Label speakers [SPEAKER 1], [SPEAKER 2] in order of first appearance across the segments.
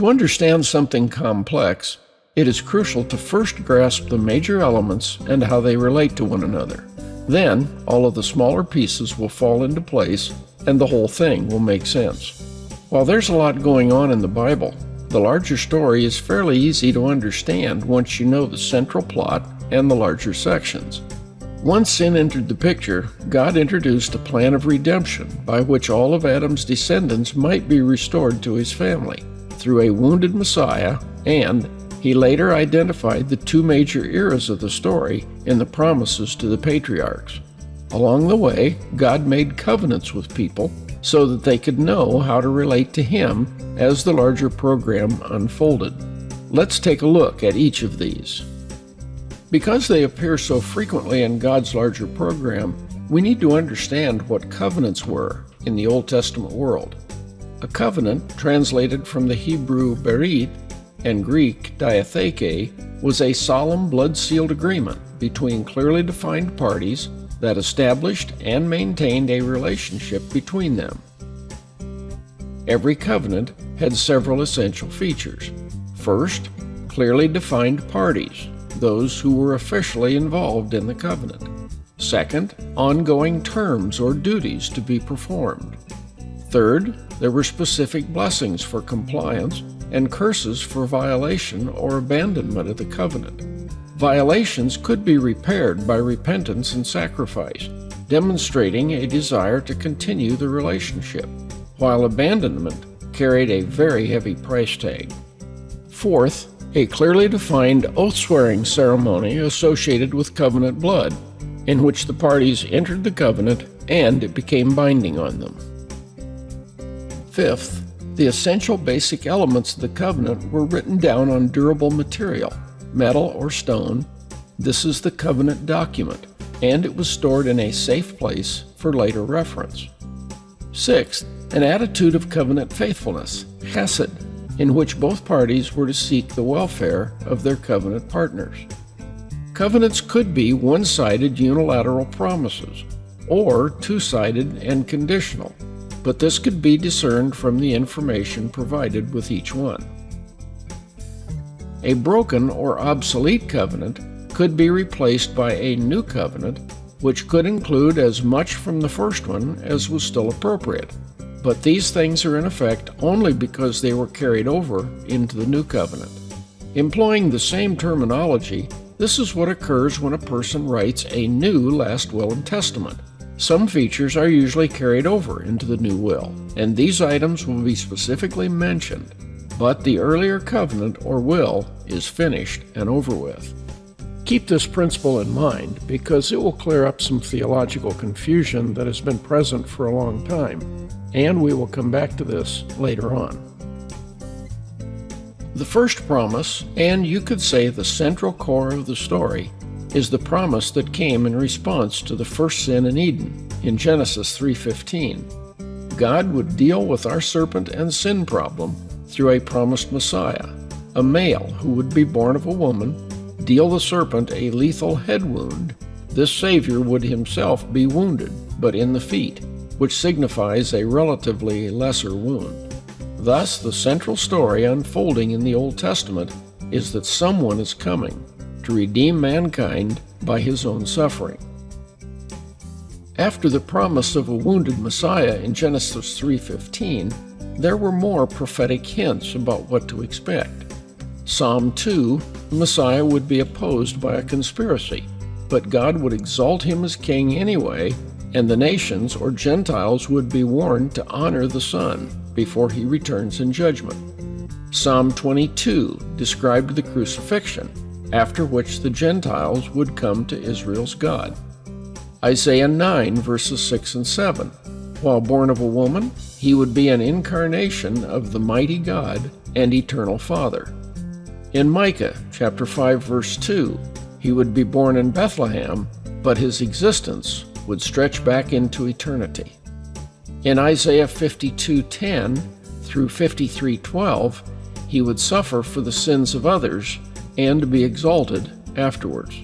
[SPEAKER 1] To understand something complex, it is crucial to first grasp the major elements and how they relate to one another. Then, all of the smaller pieces will fall into place, and the whole thing will make sense. While there's a lot going on in the Bible, the larger story is fairly easy to understand once you know the central plot and the larger sections. Once sin entered the picture, God introduced a plan of redemption by which all of Adam's descendants might be restored to his family through a wounded Messiah, and he later identified the two major eras of the story in the promises to the patriarchs. Along the way, God made covenants with people so that they could know how to relate to him as the larger program unfolded. Let's take a look at each of these. Because they appear so frequently in God's larger program, we need to understand what covenants were in the Old Testament world. A covenant, translated from the Hebrew berit and Greek diatheke, was a solemn blood-sealed agreement between clearly defined parties that established and maintained a relationship between them. Every covenant had several essential features. First, clearly defined parties, those who were officially involved in the covenant. Second, ongoing terms or duties to be performed. Third, there were specific blessings for compliance and curses for violation or abandonment of the covenant. Violations could be repaired by repentance and sacrifice, demonstrating a desire to continue the relationship, while abandonment carried a very heavy price tag. Fourth, a clearly defined oath-swearing ceremony associated with covenant blood, in which the parties entered the covenant and it became binding on them. Fifth, the essential basic elements of the covenant were written down on durable material, metal or stone. This is the covenant document, and it was stored in a safe place for later reference. Sixth, an attitude of covenant faithfulness, chesed, in which both parties were to seek the welfare of their covenant partners. Covenants could be one-sided unilateral promises, or two-sided and conditional, but this could be discerned from the information provided with each one. A broken or obsolete covenant could be replaced by a new covenant, which could include as much from the first one as was still appropriate. But these things are in effect only because they were carried over into the new covenant. Employing the same terminology, this is what occurs when a person writes a new last will and testament. Some features are usually carried over into the new will, and these items will be specifically mentioned, but the earlier covenant or will is finished and over with. Keep this principle in mind because it will clear up some theological confusion that has been present for a long time, and we will come back to this later on. The first promise, and you could say the central core of the story, is the promise that came in response to the first sin in Eden in Genesis 3:15. God would deal with our serpent and sin problem through a promised Messiah, a male who would be born of a woman, deal the serpent a lethal head wound. This Savior would himself be wounded, but in the feet, which signifies a relatively lesser wound. Thus, the central story unfolding in the Old Testament is that someone is coming to redeem mankind by his own suffering. After the promise of a wounded Messiah in Genesis 3:15, there were more prophetic hints about what to expect. Psalm 2, the Messiah would be opposed by a conspiracy, but God would exalt him as king anyway, and the nations or Gentiles would be warned to honor the Son before he returns in judgment. Psalm 22 described the crucifixion, after which the Gentiles would come to Israel's God. Isaiah 9 verses 6 and 7. While born of a woman, he would be an incarnation of the mighty God and eternal Father. In Micah chapter 5 verse 2, he would be born in Bethlehem, but his existence would stretch back into eternity. In Isaiah 52:10 through 53:12, he would suffer for the sins of others and be exalted afterwards.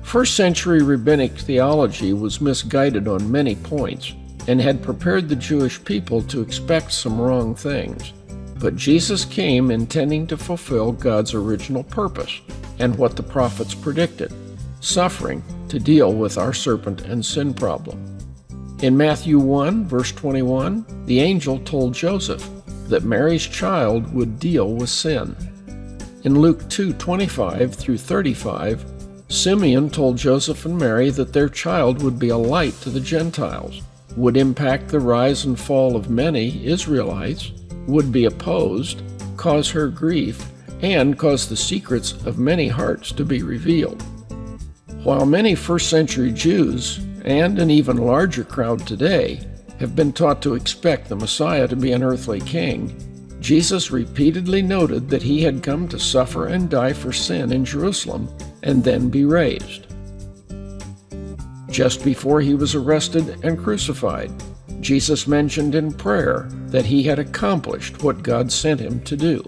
[SPEAKER 1] First century rabbinic theology was misguided on many points and had prepared the Jewish people to expect some wrong things. But Jesus came intending to fulfill God's original purpose and what the prophets predicted, suffering to deal with our serpent and sin problem. In Matthew 1, verse 21, the angel told Joseph that Mary's child would deal with sin. In Luke 2:25 through 35, Simeon told Joseph and Mary that their child would be a light to the Gentiles, would impact the rise and fall of many Israelites, would be opposed, cause her grief, and cause the secrets of many hearts to be revealed. While many first-century Jews, and an even larger crowd today, have been taught to expect the Messiah to be an earthly king, Jesus repeatedly noted that he had come to suffer and die for sin in Jerusalem and then be raised. Just before he was arrested and crucified, Jesus mentioned in prayer that he had accomplished what God sent him to do.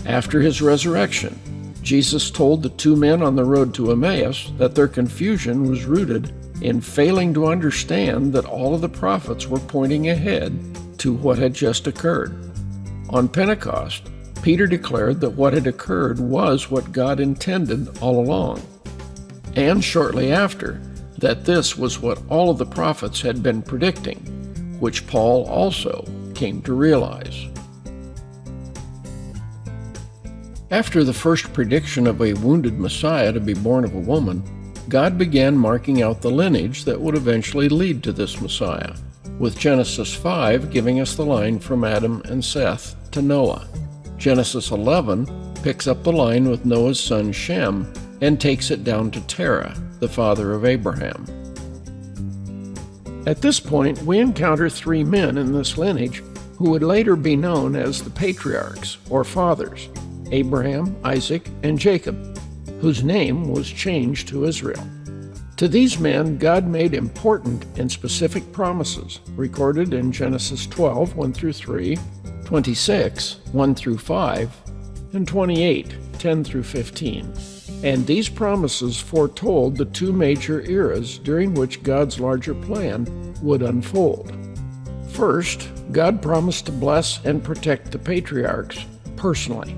[SPEAKER 1] After his resurrection, Jesus told the two men on the road to Emmaus that their confusion was rooted in failing to understand that all of the prophets were pointing ahead to what had just occurred. On Pentecost, Peter declared that what had occurred was what God intended all along, and shortly after, that this was what all of the prophets had been predicting, which Paul also came to realize. After the first prediction of a wounded Messiah to be born of a woman, God began marking out the lineage that would eventually lead to this Messiah, with Genesis 5 giving us the line from Adam and Seth to Noah. Genesis 11 picks up the line with Noah's son Shem and takes it down to Terah, the father of Abraham. At this point, we encounter three men in this lineage who would later be known as the Patriarchs, or fathers, Abraham, Isaac, and Jacob, whose name was changed to Israel. To these men, God made important and specific promises, recorded in Genesis 12, 1 through 3, 26, 1 through 5, and 28, 10 through 15. And these promises foretold the two major eras during which God's larger plan would unfold. First, God promised to bless and protect the patriarchs personally.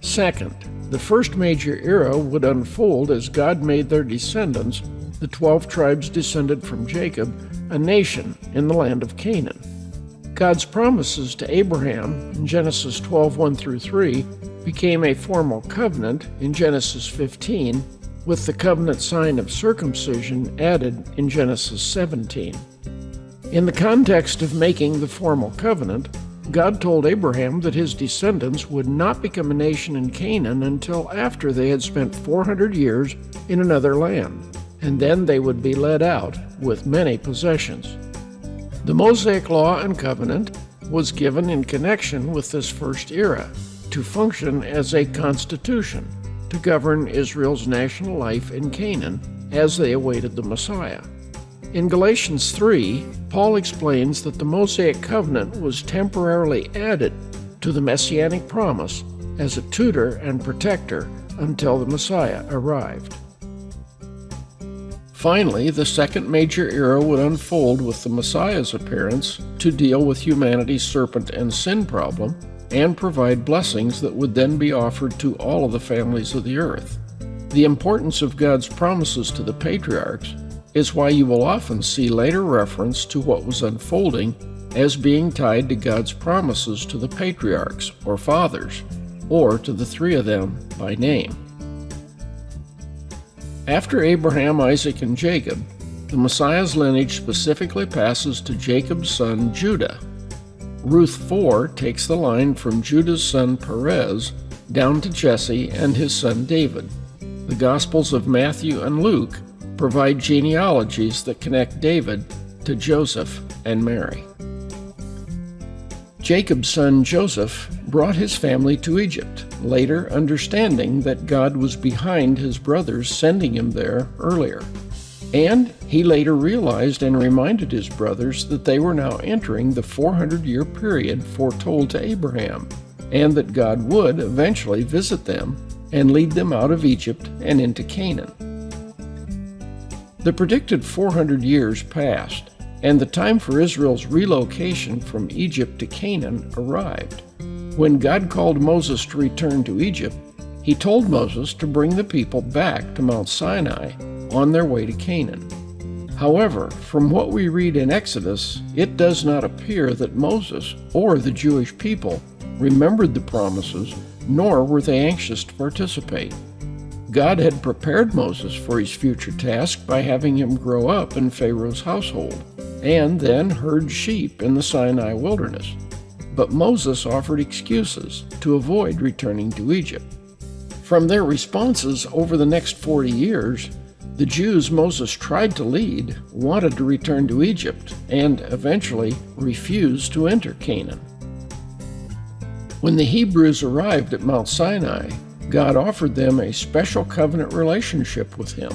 [SPEAKER 1] Second, the first major era would unfold as God made their descendants, the 12 tribes descended from Jacob, a nation in the land of Canaan. God's promises to Abraham in Genesis 12, 1 through 3 became a formal covenant in Genesis 15, with the covenant sign of circumcision added in Genesis 17. In the context of making the formal covenant, God told Abraham that his descendants would not become a nation in Canaan until after they had spent 400 years in another land, and then they would be led out with many possessions. The Mosaic Law and Covenant was given in connection with this first era to function as a constitution to govern Israel's national life in Canaan as they awaited the Messiah. In Galatians 3, Paul explains that the Mosaic covenant was temporarily added to the Messianic promise as a tutor and protector until the Messiah arrived. Finally, the second major era would unfold with the Messiah's appearance to deal with humanity's serpent and sin problem and provide blessings that would then be offered to all of the families of the earth. The importance of God's promises to the patriarchs is why you will often see later reference to what was unfolding as being tied to God's promises to the patriarchs, or fathers, or to the three of them by name. After Abraham, Isaac, and Jacob, the Messiah's lineage specifically passes to Jacob's son Judah. Ruth 4 takes the line from Judah's son Perez down to Jesse and his son David. The Gospels of Matthew and Luke provide genealogies that connect David to Joseph and Mary. Jacob's son Joseph brought his family to Egypt, later understanding that God was behind his brothers sending him there earlier. And he later realized and reminded his brothers that they were now entering the 400-year period foretold to Abraham, and that God would eventually visit them and lead them out of Egypt and into Canaan. The predicted 400 years passed, and the time for Israel's relocation from Egypt to Canaan arrived. When God called Moses to return to Egypt, he told Moses to bring the people back to Mount Sinai on their way to Canaan. However, from what we read in Exodus, it does not appear that Moses or the Jewish people remembered the promises, nor were they anxious to participate. God had prepared Moses for his future task by having him grow up in Pharaoh's household, and then herd sheep in the Sinai wilderness. But Moses offered excuses to avoid returning to Egypt. From their responses over the next 40 years, the Jews Moses tried to lead wanted to return to Egypt and eventually refused to enter Canaan. When the Hebrews arrived at Mount Sinai, God offered them a special covenant relationship with him,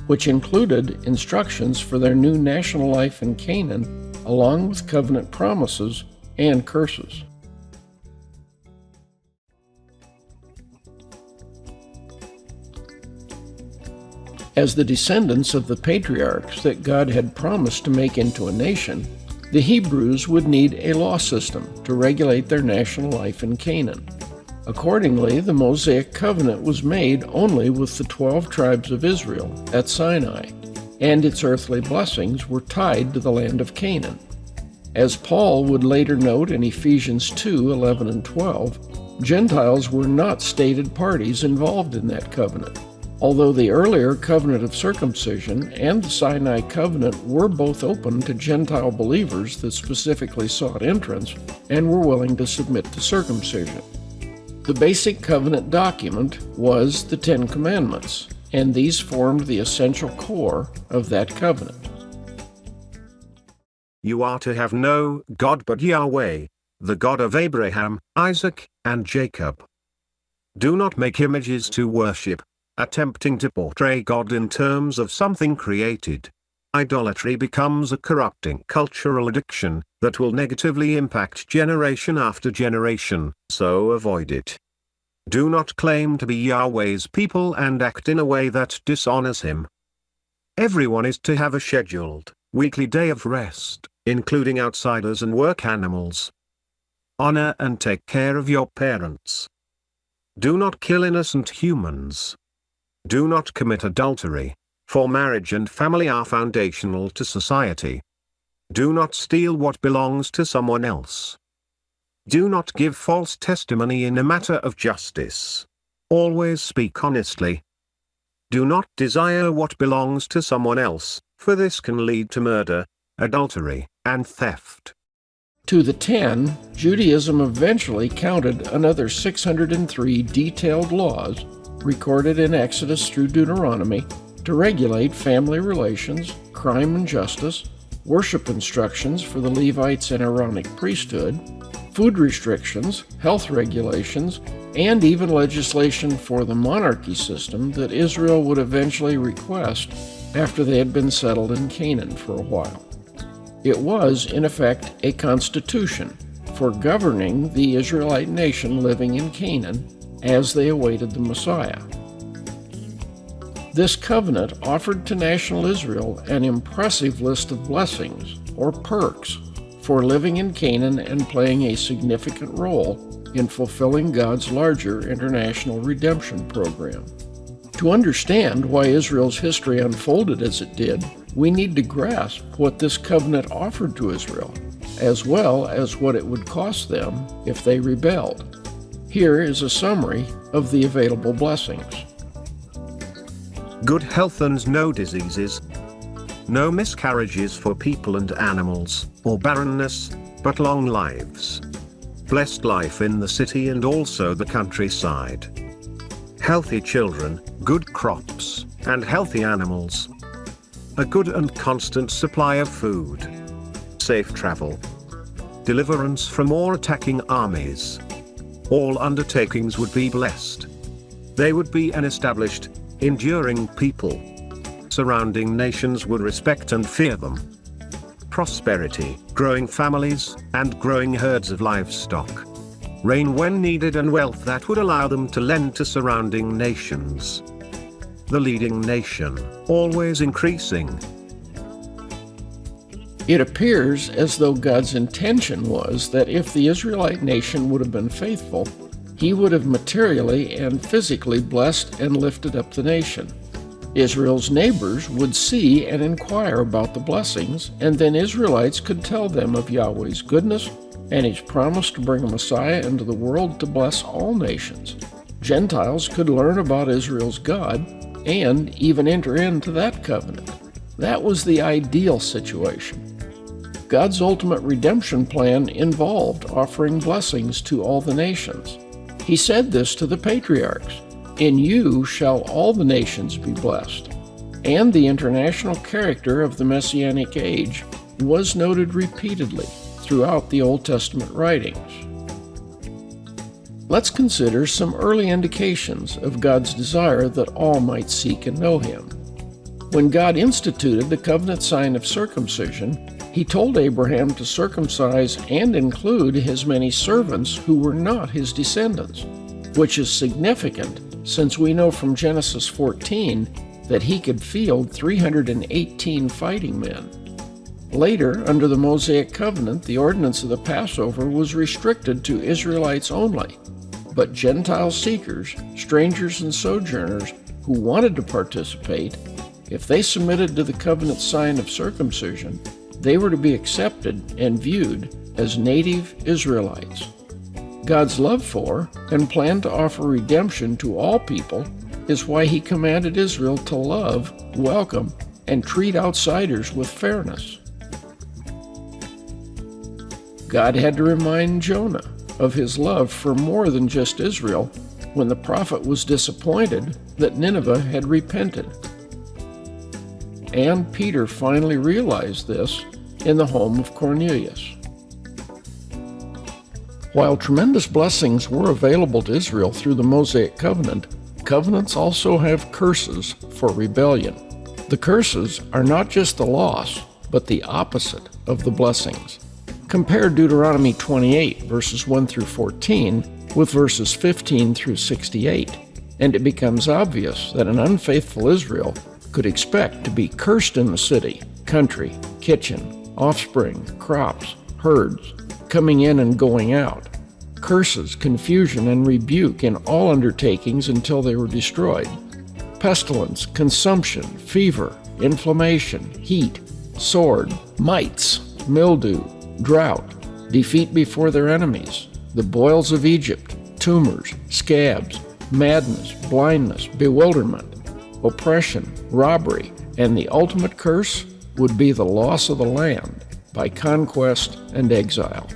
[SPEAKER 1] which included instructions for their new national life in Canaan, along with covenant promises and curses. As the descendants of the patriarchs that God had promised to make into a nation, the Hebrews would need a law system to regulate their national life in Canaan. Accordingly, the Mosaic covenant was made only with the 12 tribes of Israel at Sinai, and its earthly blessings were tied to the land of Canaan. As Paul would later note in Ephesians 2:11 and 12, Gentiles were not stated parties involved in that covenant. Although the earlier covenant of circumcision and the Sinai covenant were both open to Gentile believers that specifically sought entrance and were willing to submit to circumcision. The basic covenant document was the Ten Commandments, and these formed the essential core of that covenant.
[SPEAKER 2] You are to have no God but Yahweh, the God of Abraham, Isaac, and Jacob. Do not make images to worship, attempting to portray God in terms of something created. Idolatry becomes a corrupting cultural addiction that will negatively impact generation after generation, so avoid it. Do not claim to be Yahweh's people and act in a way that dishonors him. Everyone is to have a scheduled, weekly day of rest, including outsiders and work animals. Honor and take care of your parents. Do not kill innocent humans. Do not commit adultery, for marriage and family are foundational to society. Do not steal what belongs to someone else. Do not give false testimony in a matter of justice. Always speak honestly. Do not desire what belongs to someone else, for this can lead to murder, adultery, and theft.
[SPEAKER 1] To the 10, Judaism eventually counted another 603 detailed laws recorded in Exodus through Deuteronomy to regulate family relations, crime and justice, worship instructions for the Levites and Aaronic priesthood, food restrictions, health regulations, and even legislation for the monarchy system that Israel would eventually request after they had been settled in Canaan for a while. It was, in effect, a constitution for governing the Israelite nation living in Canaan as they awaited the Messiah. This covenant offered to national Israel an impressive list of blessings, or perks, for living in Canaan and playing a significant role in fulfilling God's larger international redemption program. To understand why Israel's history unfolded as it did, we need to grasp what this covenant offered to Israel, as well as what it would cost them if they rebelled. Here is a summary of the available blessings.
[SPEAKER 2] Good health and no diseases. No miscarriages for people and animals, or barrenness, but long lives. Blessed life in the city and also the countryside. Healthy children, good crops, and healthy animals. A good and constant supply of food. Safe travel. Deliverance from all attacking armies. All undertakings would be blessed. They would be an established, enduring people. Surrounding nations would respect and fear them. Prosperity, growing families, and growing herds of livestock. Rain when needed and wealth that would allow them to lend to surrounding nations. The leading nation, always increasing.
[SPEAKER 1] It appears as though God's intention was that if the Israelite nation would have been faithful, He would have materially and physically blessed and lifted up the nation. Israel's neighbors would see and inquire about the blessings, and then Israelites could tell them of Yahweh's goodness and His promise to bring a Messiah into the world to bless all nations. Gentiles could learn about Israel's God and even enter into that covenant. That was the ideal situation. God's ultimate redemption plan involved offering blessings to all the nations. He said this to the patriarchs, "In you shall all the nations be blessed." And the international character of the Messianic age was noted repeatedly throughout the Old Testament writings. Let's consider some early indications of God's desire that all might seek and know Him. When God instituted the covenant sign of circumcision, He told Abraham to circumcise and include his many servants who were not his descendants, which is significant since we know from Genesis 14 that he could field 318 fighting men. Later, under the Mosaic covenant, the ordinance of the Passover was restricted to Israelites only, but Gentile seekers, strangers and sojourners who wanted to participate, if they submitted to the covenant sign of circumcision, they were to be accepted and viewed as native Israelites. God's love for and plan to offer redemption to all people is why He commanded Israel to love, welcome, and treat outsiders with fairness. God had to remind Jonah of His love for more than just Israel when the prophet was disappointed that Nineveh had repented. And Peter finally realized this in the home of Cornelius. While tremendous blessings were available to Israel through the Mosaic covenant, covenants also have curses for rebellion. The curses are not just the loss, but the opposite of the blessings. Compare Deuteronomy 28, verses 1 through 14, with verses 15 through 68, and it becomes obvious that an unfaithful Israel could expect to be cursed in the city, country, kitchen, offspring, crops, herds, coming in and going out, curses, confusion, and rebuke in all undertakings until they were destroyed, pestilence, consumption, fever, inflammation, heat, sword, mites, mildew, drought, defeat before their enemies, the boils of Egypt, tumors, scabs, madness, blindness, bewilderment, oppression, robbery, and the ultimate curse would be the loss of the land by conquest and exile.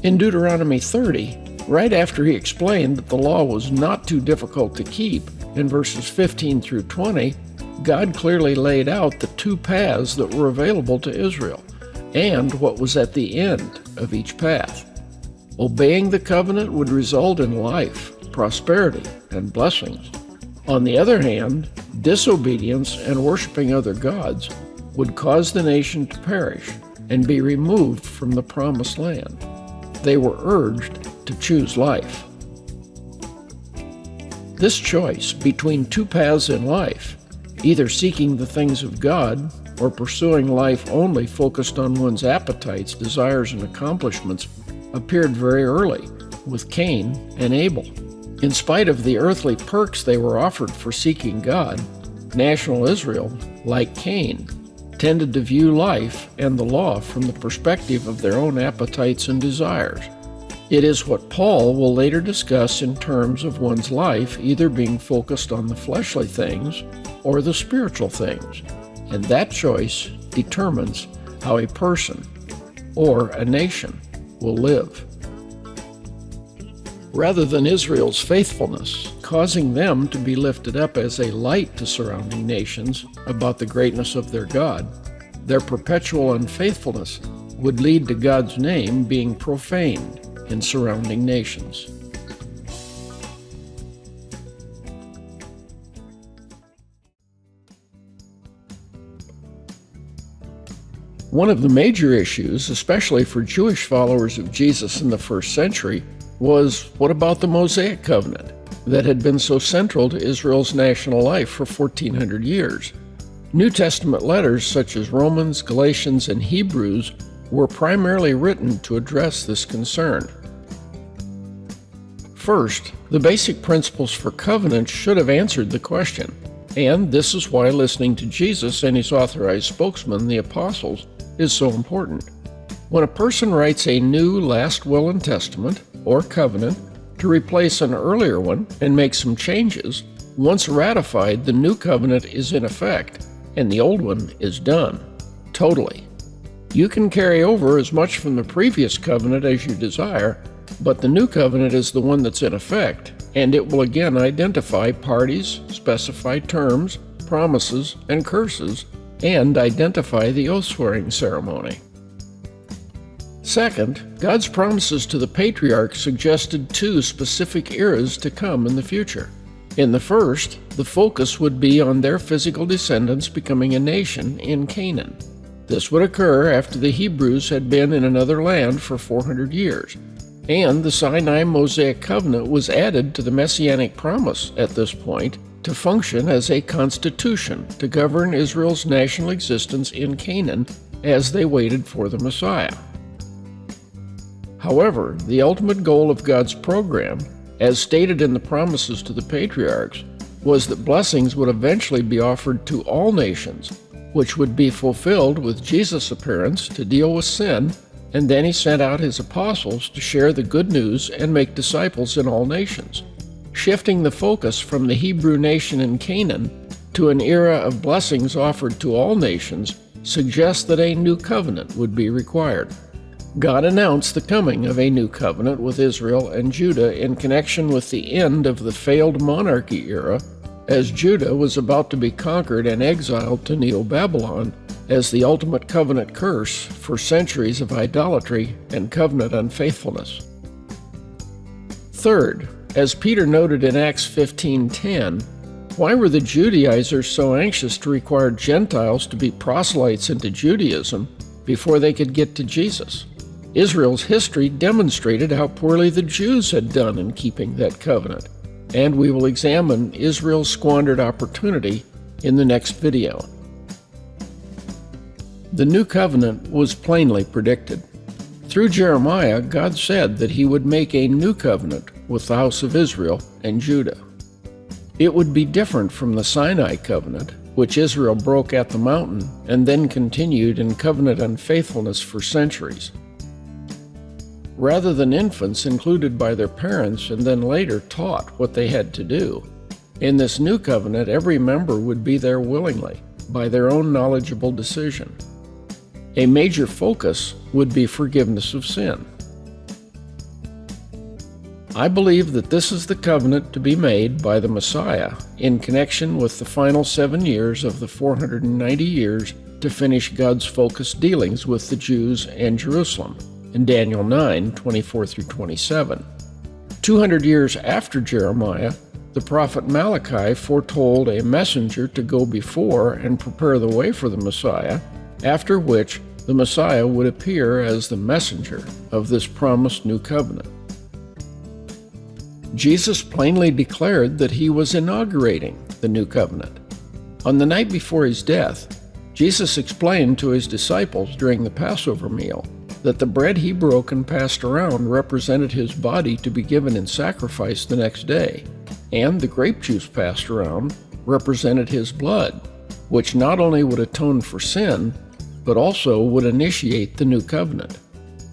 [SPEAKER 1] In Deuteronomy 30, right after he explained that the law was not too difficult to keep, in verses 15 through 20, God clearly laid out the two paths that were available to Israel and what was at the end of each path. Obeying the covenant would result in life, prosperity, and blessings. On the other hand, disobedience and worshiping other gods would cause the nation to perish and be removed from the promised land. They were urged to choose life. This choice between two paths in life, either seeking the things of God or pursuing life only focused on one's appetites, desires, and accomplishments, appeared very early with Cain and Abel. In spite of the earthly perks they were offered for seeking God, national Israel, like Cain, tended to view life and the law from the perspective of their own appetites and desires. It is what Paul will later discuss in terms of one's life either being focused on the fleshly things or the spiritual things, and that choice determines how a person or a nation will live. Rather than Israel's faithfulness, causing them to be lifted up as a light to surrounding nations about the greatness of their God, their perpetual unfaithfulness would lead to God's name being profaned in surrounding nations. One of the major issues, especially for Jewish followers of Jesus in the first century, was what about the Mosaic covenant that had been so central to Israel's national life for 1400 years? New Testament letters such as Romans, Galatians, and Hebrews were primarily written to address this concern. First, the basic principles for covenant should have answered the question, and this is why listening to Jesus and his authorized spokesman, the apostles, is so important. When a person writes a new last will and testament, or covenant, to replace an earlier one and make some changes, once ratified, the new covenant is in effect, and the old one is done. Totally. You can carry over as much from the previous covenant as you desire, but the new covenant is the one that's in effect, and it will again identify parties, specify terms, promises, and curses, and identify the oath-swearing ceremony. Second, God's promises to the patriarchs suggested 2 specific eras to come in the future. In the first, the focus would be on their physical descendants becoming a nation in Canaan. This would occur after the Hebrews had been in another land for 400 years, and the Sinai Mosaic Covenant was added to the Messianic promise at this point to function as a constitution to govern Israel's national existence in Canaan as they waited for the Messiah. However, the ultimate goal of God's program, as stated in the promises to the patriarchs, was that blessings would eventually be offered to all nations, which would be fulfilled with Jesus' appearance to deal with sin, and then he sent out his apostles to share the good news and make disciples in all nations. Shifting the focus from the Hebrew nation in Canaan to an era of blessings offered to all nations suggests that a new covenant would be required. God announced the coming of a new covenant with Israel and Judah in connection with the end of the failed monarchy era, as Judah was about to be conquered and exiled to Neo-Babylon as the ultimate covenant curse for centuries of idolatry and covenant unfaithfulness. Third, as Peter noted in Acts 15:10, why were the Judaizers so anxious to require Gentiles to be proselytes into Judaism before they could get to Jesus? Israel's history demonstrated how poorly the Jews had done in keeping that covenant, and we will examine Israel's squandered opportunity in the next video. The new covenant was plainly predicted. Through Jeremiah, God said that he would make a new covenant with the house of Israel and Judah. It would be different from the Sinai covenant, which Israel broke at the mountain and then continued in covenant unfaithfulness for centuries. Rather than infants included by their parents and then later taught what they had to do, in this new covenant every member would be there willingly, by their own knowledgeable decision. A major focus would be forgiveness of sin. I believe that this is the covenant to be made by the Messiah in connection with the final 7 years of the 490 years to finish God's focused dealings with the Jews and Jerusalem in Daniel 9:24-27. 200 years after Jeremiah, the prophet Malachi foretold a messenger to go before and prepare the way for the Messiah, after which the Messiah would appear as the messenger of this promised new covenant. Jesus plainly declared that he was inaugurating the new covenant. On the night before his death, Jesus explained to his disciples during the Passover meal that the bread he broke and passed around represented his body to be given in sacrifice the next day, and the grape juice passed around represented his blood, which not only would atone for sin, but also would initiate the new covenant.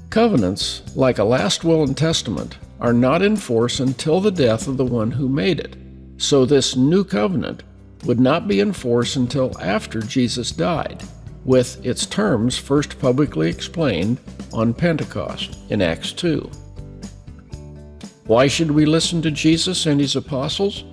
[SPEAKER 1] Covenants, like a last will and testament, are not in force until the death of the one who made it, so this new covenant would not be in force until after Jesus died, with its terms first publicly explained on Pentecost in Acts 2. Why should we listen to Jesus and his apostles?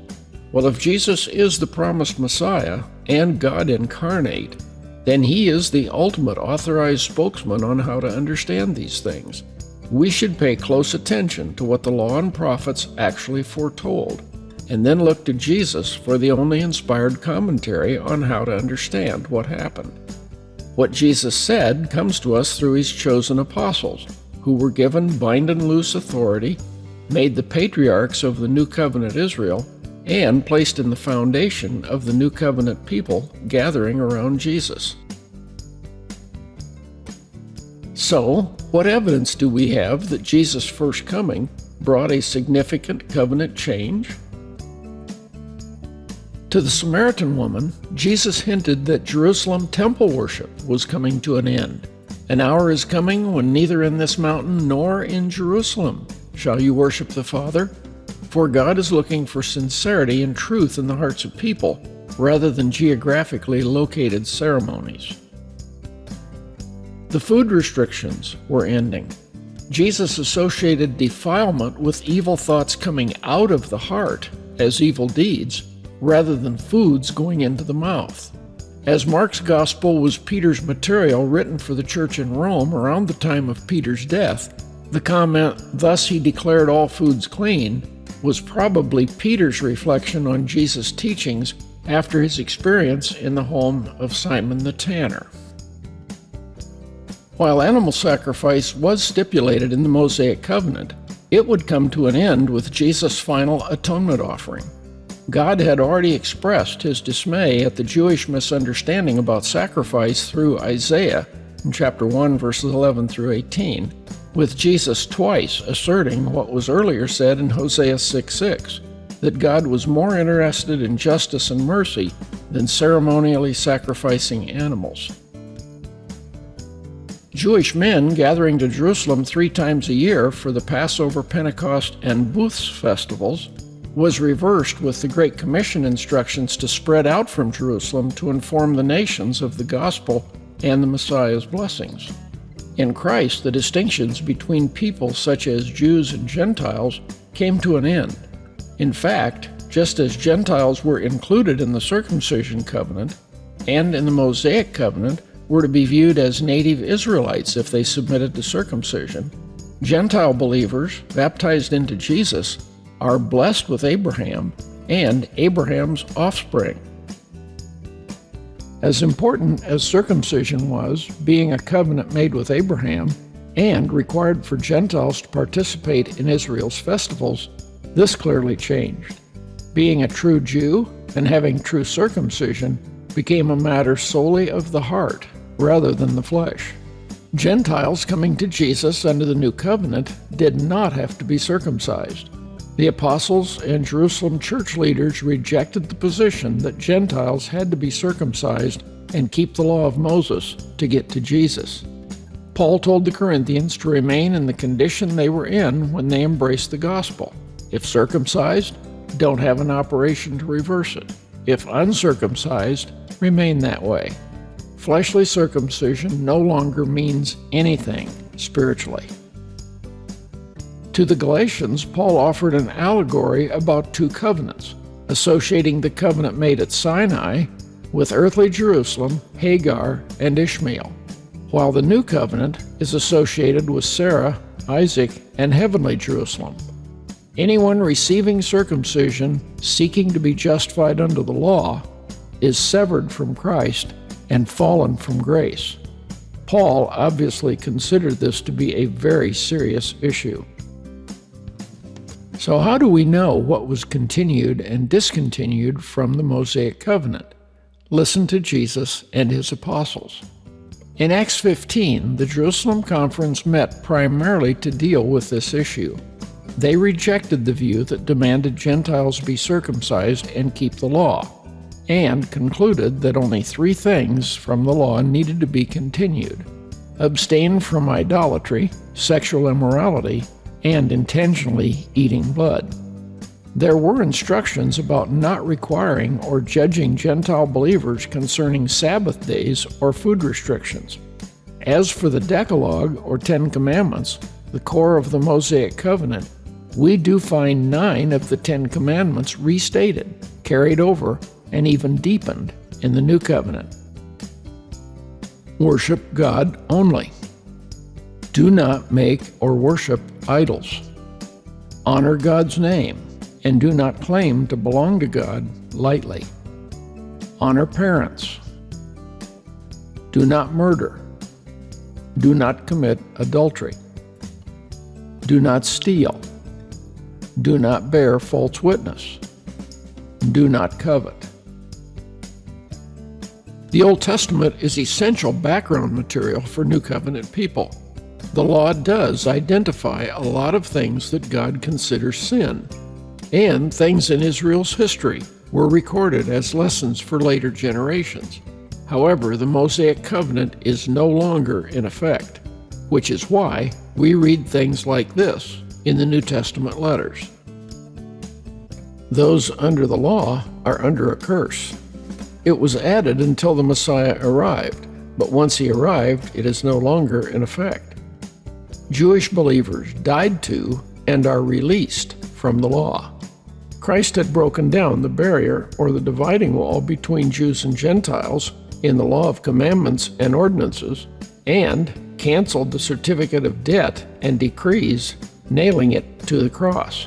[SPEAKER 1] Well, if Jesus is the promised Messiah and God incarnate, then he is the ultimate authorized spokesman on how to understand these things. We should pay close attention to what the law and prophets actually foretold, and then look to Jesus for the only inspired commentary on how to understand what happened. What Jesus said comes to us through his chosen apostles, who were given bind and loose authority, made the patriarchs of the new covenant Israel, and placed in the foundation of the New Covenant people gathering around Jesus. So, what evidence do we have that Jesus' first coming brought a significant covenant change? To the Samaritan woman, Jesus hinted that Jerusalem temple worship was coming to an end. An hour is coming when neither in this mountain nor in Jerusalem shall you worship the Father, for God is looking for sincerity and truth in the hearts of people, rather than geographically located ceremonies. The food restrictions were ending. Jesus associated defilement with evil thoughts coming out of the heart as evil deeds, rather than foods going into the mouth. As Mark's gospel was Peter's material written for the church in Rome around the time of Peter's death, the comment, "Thus he declared all foods clean," was probably Peter's reflection on Jesus' teachings after his experience in the home of Simon the tanner. While animal sacrifice was stipulated in the Mosaic covenant, it would come to an end with Jesus' final atonement offering. God had already expressed his dismay at the Jewish misunderstanding about sacrifice through Isaiah in chapter 1, verses 11 through 18, with Jesus twice asserting what was earlier said in Hosea 6:6, that God was more interested in justice and mercy than ceremonially sacrificing animals. Jewish men gathering to Jerusalem 3 times a year for the Passover, Pentecost, and Booths festivals was reversed with the Great Commission instructions to spread out from Jerusalem to inform the nations of the gospel and the Messiah's blessings. In Christ, the distinctions between people such as Jews and Gentiles came to an end. In fact, just as Gentiles were included in the circumcision covenant and in the Mosaic covenant were to be viewed as native Israelites if they submitted to circumcision, Gentile believers baptized into Jesus are blessed with Abraham and Abraham's offspring. As important as circumcision was, being a covenant made with Abraham, and required for Gentiles to participate in Israel's festivals, this clearly changed. Being a true Jew and having true circumcision became a matter solely of the heart rather than the flesh. Gentiles coming to Jesus under the new covenant did not have to be circumcised. The apostles and Jerusalem church leaders rejected the position that Gentiles had to be circumcised and keep the law of Moses to get to Jesus. Paul told the Corinthians to remain in the condition they were in when they embraced the gospel. If circumcised, don't have an operation to reverse it. If uncircumcised, remain that way. Fleshly circumcision no longer means anything spiritually. To the Galatians, Paul offered an allegory about 2 covenants, associating the covenant made at Sinai with earthly Jerusalem, Hagar, and Ishmael, while the new covenant is associated with Sarah, Isaac, and heavenly Jerusalem. Anyone receiving circumcision, seeking to be justified under the law, is severed from Christ and fallen from grace. Paul obviously considered this to be a very serious issue. So how do we know what was continued and discontinued from the Mosaic covenant? Listen to Jesus and his apostles. In Acts 15, the Jerusalem conference met primarily to deal with this issue. They rejected the view that demanded Gentiles be circumcised and keep the law, and concluded that only 3 things from the law needed to be continued: abstain from idolatry, sexual immorality, and intentionally eating blood. There were instructions about not requiring or judging Gentile believers concerning Sabbath days or food restrictions. As for the Decalogue or 10 Commandments, the core of the Mosaic covenant, we do find 9 of the 10 Commandments restated, carried over, and even deepened in the New Covenant. Worship God only. Do not make or worship idols. Honor God's name, and do not claim to belong to God lightly. Honor parents. Do not murder. Do not commit adultery. Do not steal. Do not bear false witness. do not covet. The Old Testament is essential background material for New Covenant people. The law does identify a lot of things that God considers sin, and things in Israel's history were recorded as lessons for later generations. However, the Mosaic covenant is no longer in effect, which is why we read things like this in the New Testament letters. Those under the law are under a curse. It was added until the Messiah arrived, but once he arrived, it is no longer in effect. Jewish believers died to and are released from the law. Christ had broken down the barrier or the dividing wall between Jews and Gentiles in the law of commandments and ordinances, and canceled the certificate of debt and decrees, nailing it to the cross.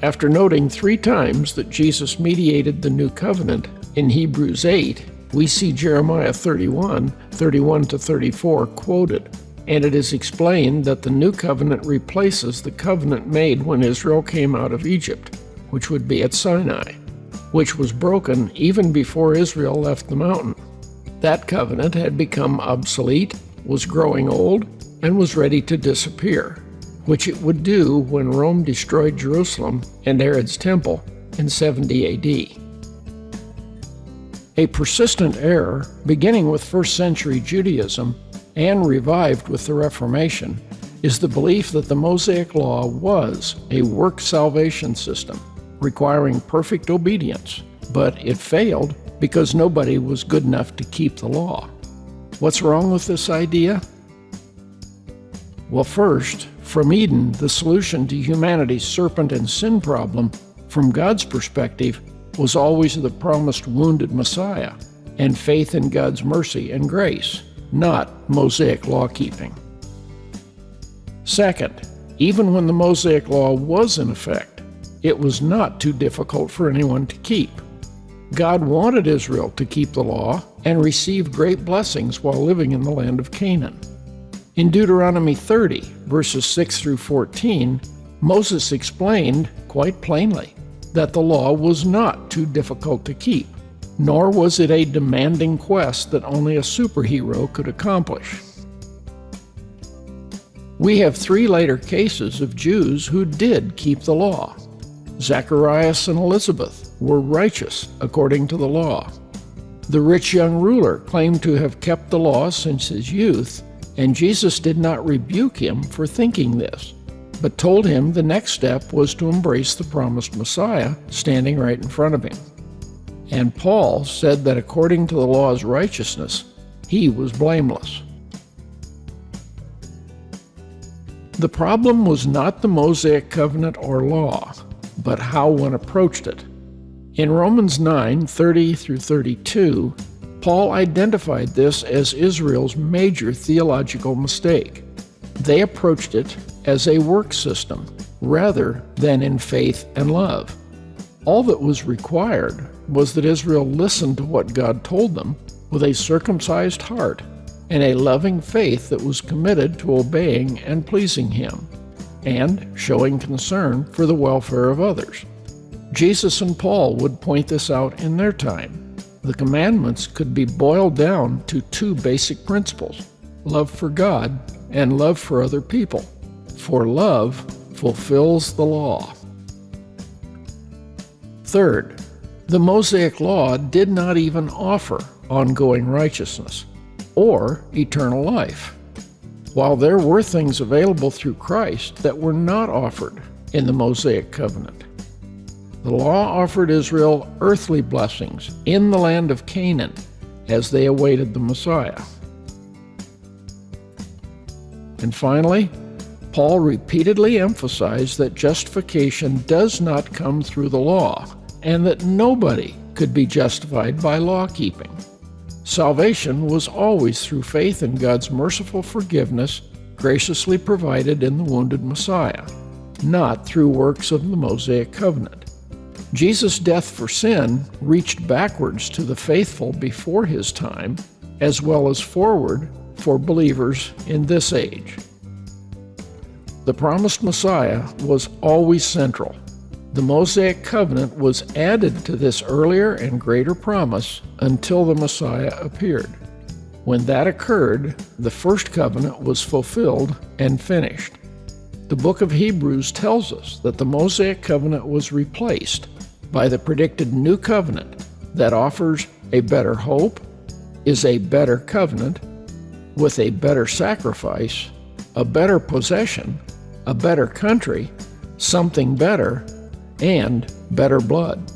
[SPEAKER 1] After noting 3 times that Jesus mediated the new covenant in Hebrews 8, we see Jeremiah 31:31-34 quoted, and it is explained that the new covenant replaces the covenant made when Israel came out of Egypt, which would be at Sinai, which was broken even before Israel left the mountain. That covenant had become obsolete, was growing old, and was ready to disappear, which it would do when Rome destroyed Jerusalem and Herod's temple in 70 AD. A persistent error, beginning with first-century Judaism and revived with the Reformation, is the belief that the Mosaic Law was a work salvation system requiring perfect obedience, but it failed because nobody was good enough to keep the law. What's wrong with this idea? Well, first, from Eden, the solution to humanity's serpent and sin problem, from God's perspective, was always the promised wounded Messiah and faith in God's mercy and grace, not Mosaic law-keeping. Second, even when the Mosaic Law was in effect, it was not too difficult for anyone to keep. God wanted Israel to keep the law and receive great blessings while living in the land of Canaan. In Deuteronomy 30, verses 6-14, Moses explained quite plainly that the law was not too difficult to keep, nor was it a demanding quest that only a superhero could accomplish. We have 3 later cases of Jews who did keep the law. Zacharias and Elizabeth were righteous according to the law. The rich young ruler claimed to have kept the law since his youth, and Jesus did not rebuke him for thinking this, but told him the next step was to embrace the promised Messiah standing right in front of him. And Paul said that according to the law's righteousness, he was blameless. The problem was not the Mosaic covenant or law, but how one approached it. In Romans 9:30-32, Paul identified this as Israel's major theological mistake. They approached it as a work system rather than in faith and love. All that was required was that Israel listen to what God told them with a circumcised heart and a loving faith that was committed to obeying and pleasing Him, and showing concern for the welfare of others. Jesus and Paul would point this out in their time. The commandments could be boiled down to 2 basic principles: love for God and love for other people, for love fulfills the law. Third, the Mosaic Law did not even offer ongoing righteousness or eternal life, while there were things available through Christ that were not offered in the Mosaic covenant. The law offered Israel earthly blessings in the land of Canaan as they awaited the Messiah. And finally, Paul repeatedly emphasized that justification does not come through the law, and that nobody could be justified by law-keeping. Salvation was always through faith in God's merciful forgiveness graciously provided in the wounded Messiah, not through works of the Mosaic covenant. Jesus' death for sin reached backwards to the faithful before his time, as well as forward for believers in this age. The promised Messiah was always central, The Mosaic covenant was added to this earlier and greater promise until the Messiah appeared. When that occurred, the first covenant was fulfilled and finished. The book of Hebrews tells us that the Mosaic covenant was replaced by the predicted new covenant that offers a better hope, is a better covenant, with a better sacrifice, a better possession, a better country, something better, and better blood.